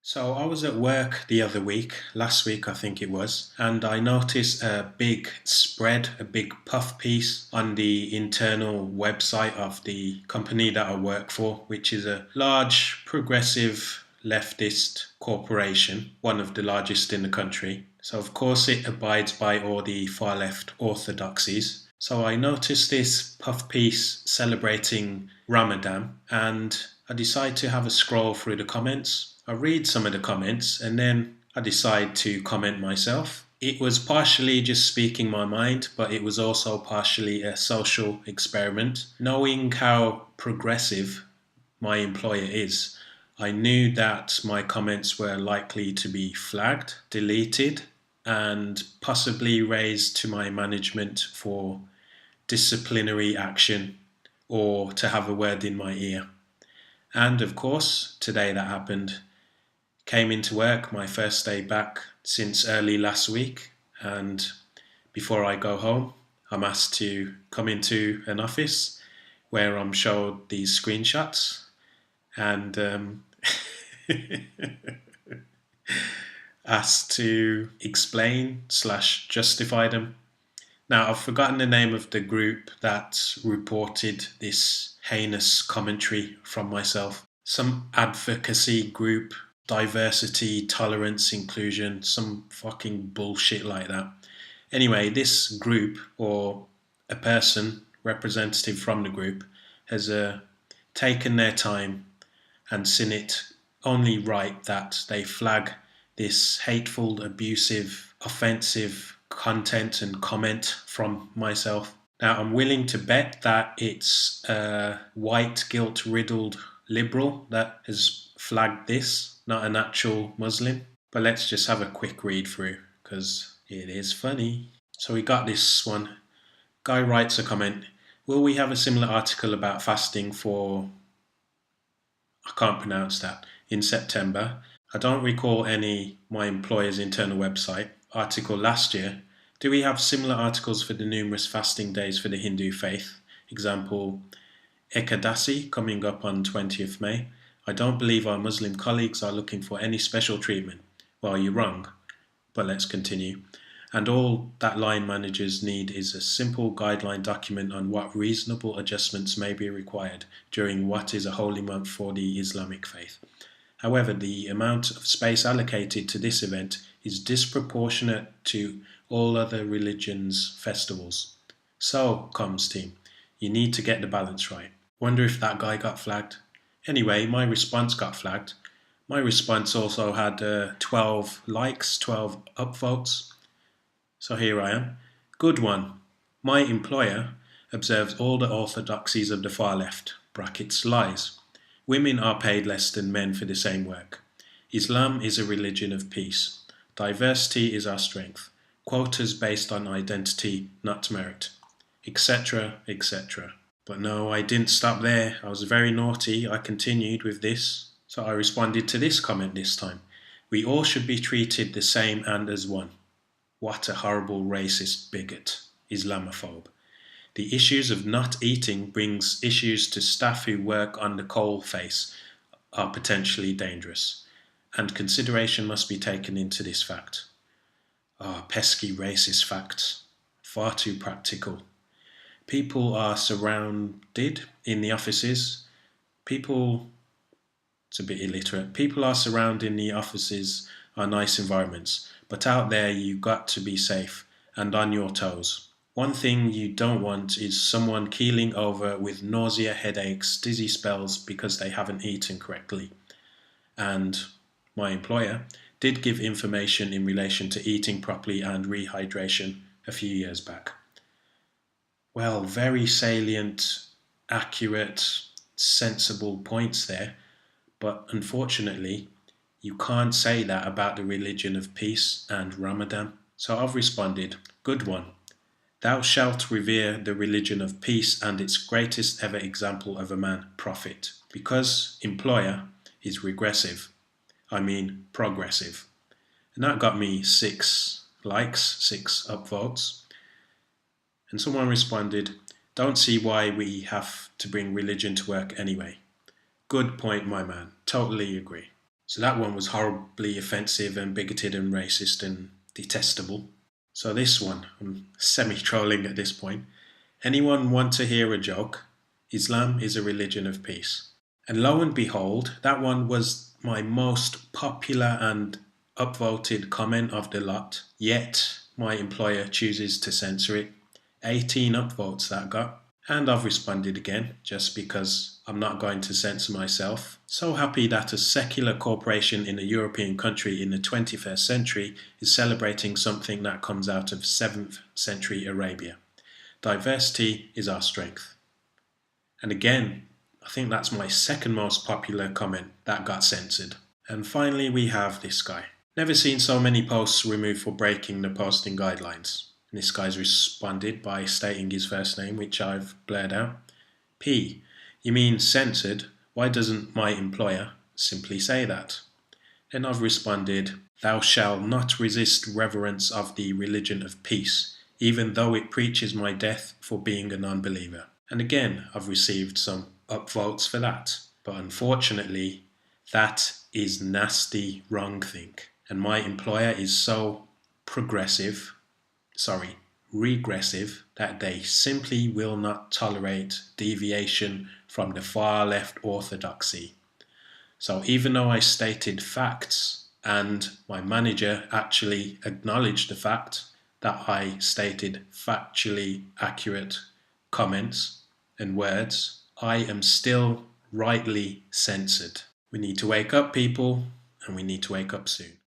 So I was at work the other week, last week I think it was, and I noticed a big spread, a big puff piece on the internal website of the company that I work for, which is a large progressive leftist corporation, one of the largest in the country. So of course it abides by all the far left orthodoxies. So I noticed this puff piece celebrating Ramadan and I decide to have a scroll through the comments. I read some of the comments and then I decide to comment myself. It was partially just speaking my mind, but it was also partially a social experiment. Knowing how progressive my employer is, I knew that my comments were likely to be flagged, deleted, and possibly raised to my management for disciplinary action or to have a word in my ear. And of course, today that happened. Came into work, my first day back since early last week, and before I go home, I'm asked to come into an office where I'm showed these screenshots and asked to explain slash justify them. Now, I've forgotten the name of the group that reported this heinous commentary from myself. Some advocacy group, diversity, tolerance, inclusion, some fucking bullshit like that. Anyway, this group or a person, representative from the group, has taken their time and seen it only right that they flag this hateful, abusive, offensive content and comment from myself. Now, I'm willing to bet that it's a white, guilt riddled liberal that has flagged this, not an actual Muslim. But let's just have a quick read through because it is funny. So we got this one. Guy writes a comment. Will we have a similar article about fasting for, I can't pronounce that, in September? I don't recall any my employer's internal website article last year. Do we have similar articles for the numerous fasting days for the Hindu faith? Example, Ekadasi coming up on 20th May. I don't believe our Muslim colleagues are looking for any special treatment. Well, you're wrong, but let's continue. And all that line managers need is a simple guideline document on what reasonable adjustments may be required during what is a holy month for the Islamic faith. However, the amount of space allocated to this event is disproportionate to all other religions' festivals. So, comms team, you need to get the balance right. Wonder if that guy got flagged. Anyway, my response got flagged. My response also had 12 likes, 12 upvotes. So here I am. Good one. My employer observes all the orthodoxies of the far left, brackets lies. Women are paid less than men for the same work. Islam is a religion of peace. Diversity is our strength. Quotas based on identity, not merit. Etc., etc. But no, I didn't stop there. I was very naughty. I continued with this. So I responded to this comment this time. We all should be treated the same and as one. What a horrible racist bigot, Islamophobe. The issues of not eating brings issues to staff who work on the coal face are potentially dangerous, and consideration must be taken into this fact. Pesky racist facts. Far too practical. People are surrounded in the offices. It's a bit illiterate. People are surrounding the offices are nice environments, but out there you got to be safe and on your toes. One thing you don't want is someone keeling over with nausea, headaches, dizzy spells because they haven't eaten correctly. And my employer did give information in relation to eating properly and rehydration a few years back. Well, very salient, accurate, sensible points there, but unfortunately, you can't say that about the religion of peace and Ramadan. So I've responded, good one. Thou shalt revere the religion of peace and its greatest ever example of a man, prophet, because employer is regressive. I mean progressive. And that got me 6 likes, 6 upvotes. And someone responded, don't see why we have to bring religion to work anyway. Good point, my man. Totally agree. So that one was horribly offensive and bigoted and racist and detestable. So this one, I'm semi-trolling at this point. Anyone want to hear a joke? Islam is a religion of peace. And lo and behold, that one was my most popular and upvoted comment of the lot. Yet my employer chooses to censor it. 18 upvotes that got. And I've responded again, just because I'm not going to censor myself. So happy that a secular corporation in a European country in the 21st century is celebrating something that comes out of 7th century Arabia. Diversity is our strength. And again, I think that's my second most popular comment that got censored. And finally, we have this guy. Never seen so many posts removed for breaking the posting guidelines. And this guy's responded by stating his first name, which I've blurred out. P. You mean censored? Why doesn't my employer simply say that? Then I've responded, Thou shalt not resist reverence of the religion of peace, even though it preaches my death for being a non-believer. And again, I've received some upvotes for that. But unfortunately, that is nasty wrongthink. And my employer is so regressive, that they simply will not tolerate deviation from the far left orthodoxy. So even though I stated facts and my manager actually acknowledged the fact that I stated factually accurate comments and words, I am still rightly censored. We need to wake up, people, and we need to wake up soon.